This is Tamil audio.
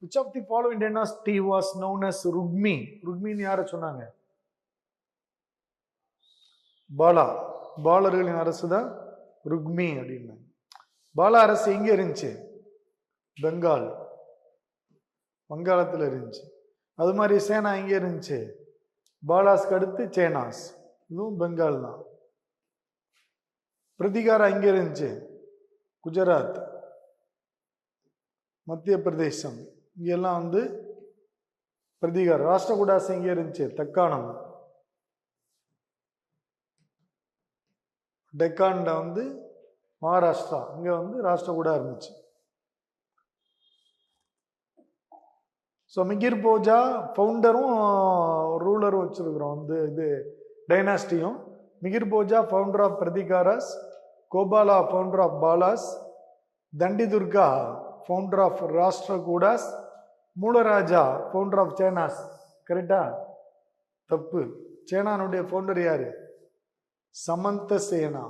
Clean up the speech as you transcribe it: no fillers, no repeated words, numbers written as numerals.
Which of the following dynasty was known as Rugmi? ருக்மின்னு யாரை சொன்னாங்க? பாலா. பாலர்களின் அரசு தான் ருக்மி அப்படின்னு. பாலா அரசு எங்க இருந்துச்சு? பெங்கால், வங்காளத்தில் இருந்துச்சு. அது மாதிரி சேனா எங்க இருந்துச்சு? பாலாஸ்க்கு அடுத்து சேனாஸ், இதுவும் பெங்கால் தான். பிரதிகாரா எங்க இருந்துச்சு? குஜராத், மத்திய பிரதேசம், இங்கெல்லாம் பிரதிகாரம். ராஷ்டிரகூடாஸ் எங்க இருந்துச்சு? தக்காணம், டெக்கான்ல மகாராஷ்டிரா, இங்க ராஷ்டிரகூடா இருந்துச்சு. ஸோ மிகிர் போஜா ஃபவுண்டரும் ரூலரும் வச்சிருக்கிறோம். இது டைனாஸ்டியும். Mihir Bhoja founder of Pratiharas, Gopala founder of Palas, Danti Durga founder of Rashtrakutas, Mularaja founder of Senas. கரெக்டா? தப்பு. சேனானுடைய ஃபவுண்டர் யாரு? சமந்த சேனா.